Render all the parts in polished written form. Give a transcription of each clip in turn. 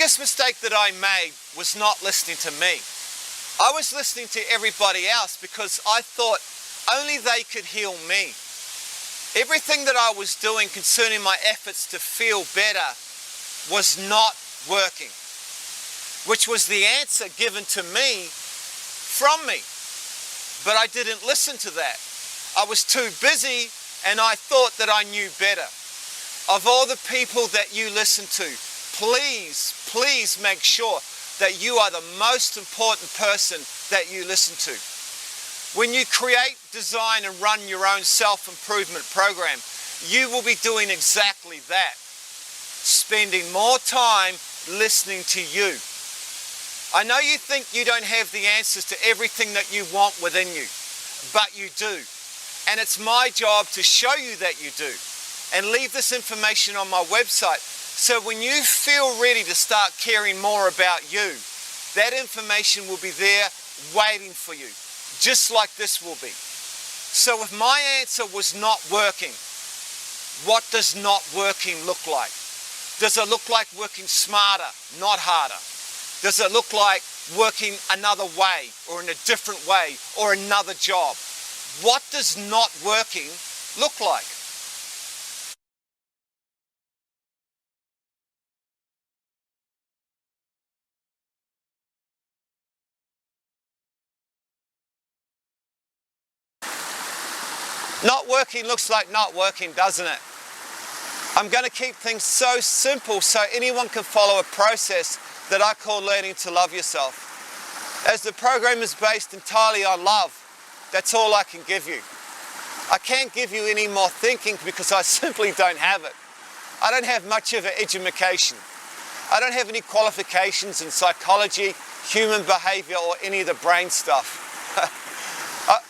biggest mistake that I made was not listening to me. I was listening to everybody else because I thought only they could heal me. Everything that I was doing concerning my efforts to feel better was not working, which was the answer given to me from me. But I didn't listen to that. I was too busy and I thought that I knew better. Of all the people that you listen to, please make sure that you are the most important person that you listen to. When you create, design and run your own self-improvement program, you will be doing exactly that. Spending more time listening to you. I know you think you don't have the answers to everything that you want within you, but you do. And it's my job to show you that you do. And leave this information on my website. So when you feel ready to start caring more about you, that information will be there waiting for you, just like this will be. So if my answer was not working, what does not working look like? Does it look like working smarter, not harder? Does it look like working another way or in a different way or another job? What does not working look like? Not working looks like not working, doesn't it? I'm going to keep things so simple so anyone can follow a process that I call learning to love yourself. As the program is based entirely on love, that's all I can give you. I can't give you any more thinking because I simply don't have it. I don't have much of an education. I don't have any qualifications in psychology, human behavior, or any of the brain stuff.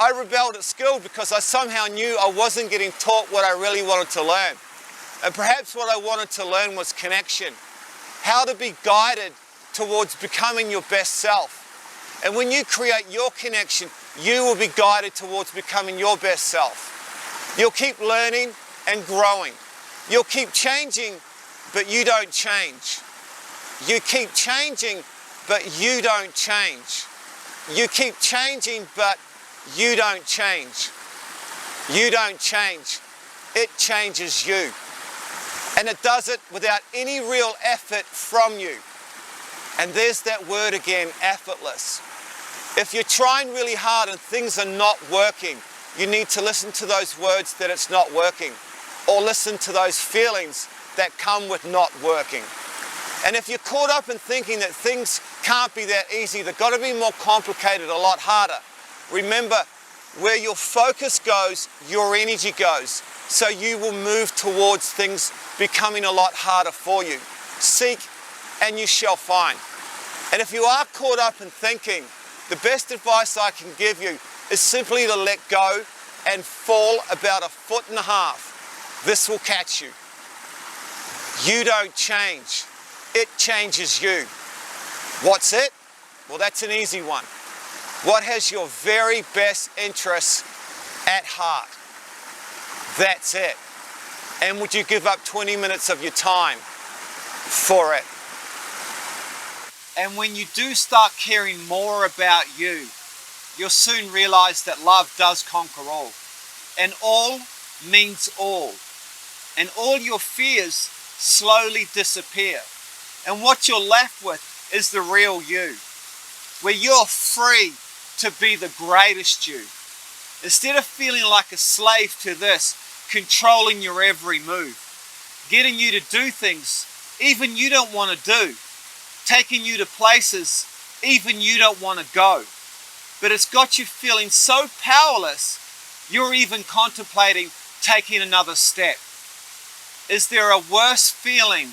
I rebelled at school because I somehow knew I wasn't getting taught what I really wanted to learn. And perhaps what I wanted to learn was connection. How to be guided towards becoming your best self. And when you create your connection, you will be guided towards becoming your best self. You'll keep learning and growing. You'll keep changing, but you don't change. You keep changing, but you don't change. You keep changing, but you don't change. You don't change. It changes you. And it does it without any real effort from you. And there's that word again, effortless. If you're trying really hard and things are not working, you need to listen to those words that it's not working, or listen to those feelings that come with not working. And if you're caught up in thinking that things can't be that easy, they've got to be more complicated, a lot harder. Remember, where your focus goes, your energy goes. So you will move towards things becoming a lot harder for you. Seek and you shall find. And if you are caught up in thinking, the best advice I can give you is simply to let go and fall about 1.5 feet. This will catch you. You don't change. It changes you. What's it? Well, that's an easy one. What has your very best interests at heart? That's it. And would you give up 20 minutes of your time for it? And when you do start caring more about you, you'll soon realize that love does conquer all. And all means all. And all your fears slowly disappear. And what you're left with is the real you, where you're free to be the greatest you. Instead of feeling like a slave to this, controlling your every move, getting you to do things even you don't want to do, taking you to places even you don't want to go. But it's got you feeling so powerless, you're even contemplating taking another step. Is there a worse feeling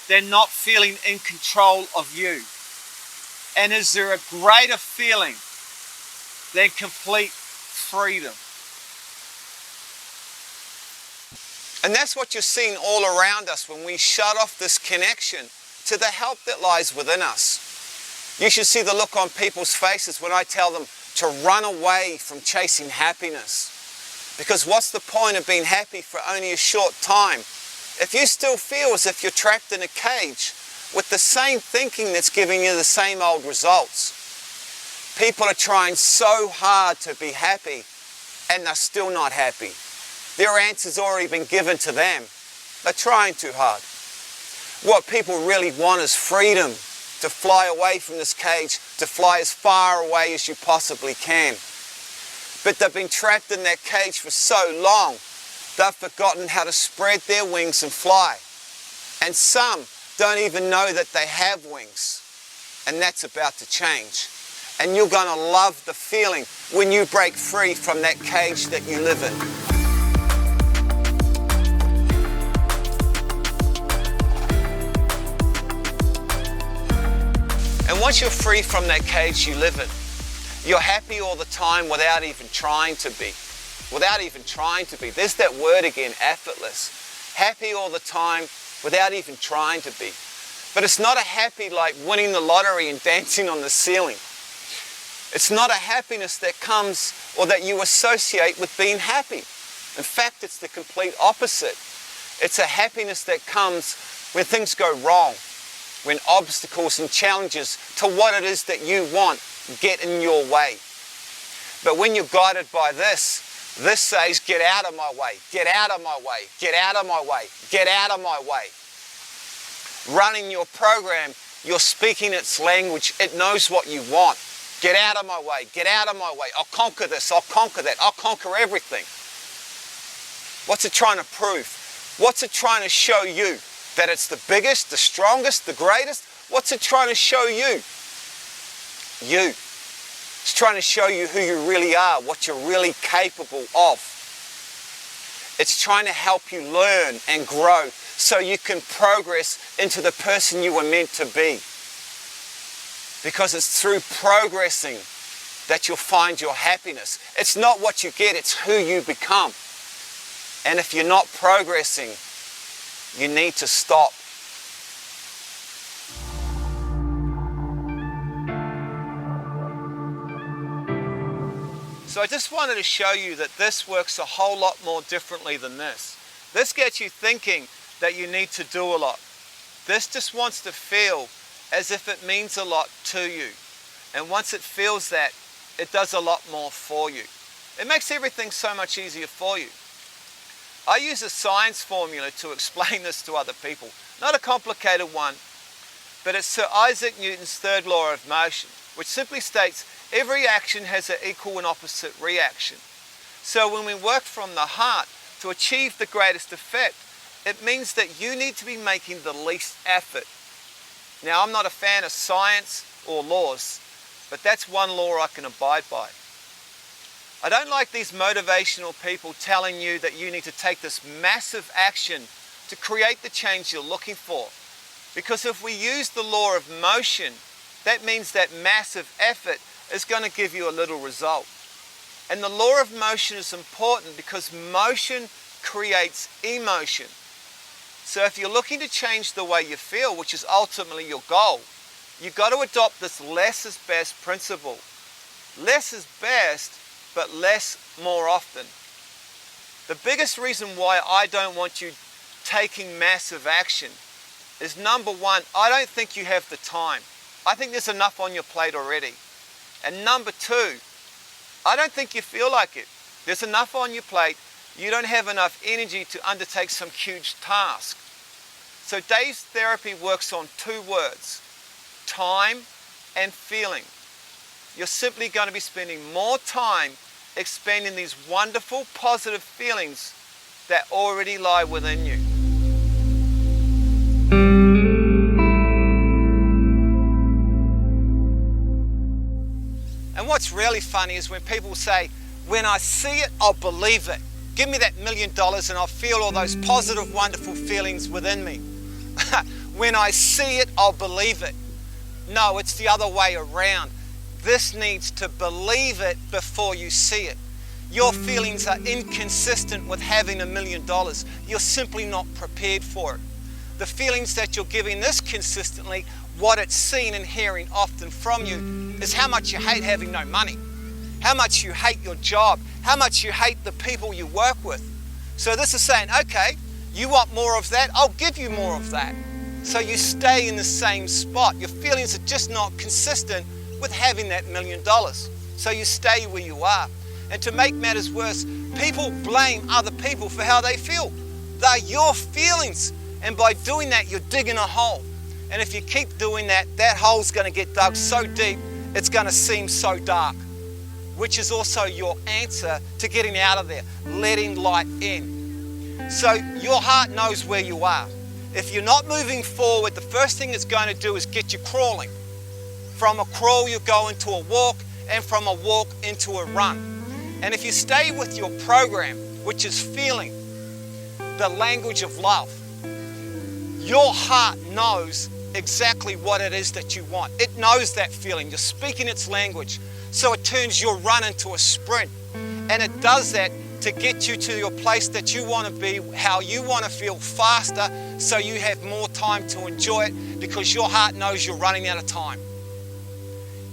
than not feeling in control of you? And is there a greater feeling than complete freedom? And that's what you're seeing all around us when we shut off this connection to the help that lies within us. You should see the look on people's faces when I tell them to run away from chasing happiness. Because what's the point of being happy for only a short time if you still feel as if you're trapped in a cage, with the same thinking that's giving you the same old results. People are trying so hard to be happy and they're still not happy. Their answer's already been given to them. They're trying too hard. What people really want is freedom to fly away from this cage, to fly as far away as you possibly can. But they've been trapped in that cage for so long, they've forgotten how to spread their wings and fly. And some don't even know that they have wings. And that's about to change. And you're going to love the feeling when you break free from that cage that you live in. And once you're free from that cage you live in, you're happy all the time without even trying to be. Without even trying to be. There's that word again, effortless. Happy all the time without even trying to be. But it's not a happy like winning the lottery and dancing on the ceiling. It's not a happiness that comes or that you associate with being happy. In fact, it's the complete opposite. It's a happiness that comes when things go wrong, when obstacles and challenges to what it is that you want get in your way. But when you're guided by this says, get out of my way, get out of my way, get out of my way, get out of my way. Running your program, you're speaking its language, it knows what you want. Get out of my way, get out of my way, I'll conquer this, I'll conquer that, I'll conquer everything. What's it trying to prove? What's it trying to show you? That it's the biggest, the strongest, the greatest? What's it trying to show you? You. It's trying to show you who you really are, what you're really capable of. It's trying to help you learn and grow so you can progress into the person you were meant to be. Because it's through progressing that you'll find your happiness. It's not what you get, it's who you become. And if you're not progressing, you need to stop. So I just wanted to show you that this works a whole lot more differently than this. This gets you thinking that you need to do a lot. This just wants to feel as if it means a lot to you. And once it feels that, it does a lot more for you. It makes everything so much easier for you. I use a science formula to explain this to other people. Not a complicated one, but it's Sir Isaac Newton's third law of motion, which simply states every action has an equal and opposite reaction. So when we work from the heart to achieve the greatest effect, it means that you need to be making the least effort. Now, I'm not a fan of science or laws, but that's one law I can abide by. I don't like these motivational people telling you that you need to take this massive action to create the change you're looking for. Because if we use the law of motion, that means that massive effort is going to give you a little result. And the law of motion is important because motion creates emotion. So if you're looking to change the way you feel, which is ultimately your goal, you've got to adopt this less is best principle. Less is best, but less more often. The biggest reason why I don't want you taking massive action is, number one, I don't think you have the time. I think there's enough on your plate already. And number two, I don't think you feel like it. There's enough on your plate. You don't have enough energy to undertake some huge task. So Dave's therapy works on two words, time and feeling. You're simply going to be spending more time expanding these wonderful positive feelings that already lie within you. And what's really funny is when people say, when I see it, I'll believe it. Give me that $1 million and I'll feel all those positive, wonderful feelings within me. When I see it, I'll believe it. No, it's the other way around. This needs to believe it before you see it. Your feelings are inconsistent with having $1 million. You're simply not prepared for it. The feelings that you're giving this consistently, what it's seen and hearing often from you, is how much you hate having no money, how much you hate your job, how much you hate the people you work with. So this is saying, okay, you want more of that? I'll give you more of that. So you stay in the same spot. Your feelings are just not consistent with having that $1 million. So you stay where you are. And to make matters worse, people blame other people for how they feel. They're your feelings. And by doing that, you're digging a hole. And if you keep doing that, that hole's going to get dug so deep, it's going to seem so dark, which is also your answer to getting out of there, letting light in. So your heart knows where you are. If you're not moving forward, the first thing it's going to do is get you crawling. From a crawl, you go into a walk, and from a walk into a run. And if you stay with your program, which is feeling, the language of love, your heart knows exactly what it is that you want. It knows that feeling. You're speaking its language. So it turns your run into a sprint. And it does that to get you to your place that you want to be, how you want to feel faster, so you have more time to enjoy it, because your heart knows you're running out of time.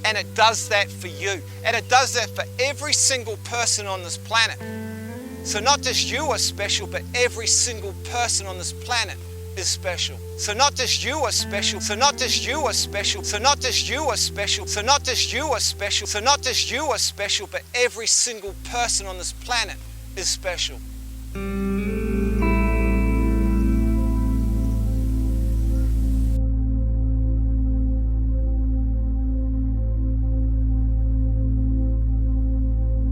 And it does that for you. And it does that for every single person on this planet. So not just you are special, but every single person on this planet is special. So not just you are special. So not just you are special. So not just you are special. So not just you are special. So not just you are special, but every single person on this planet is special.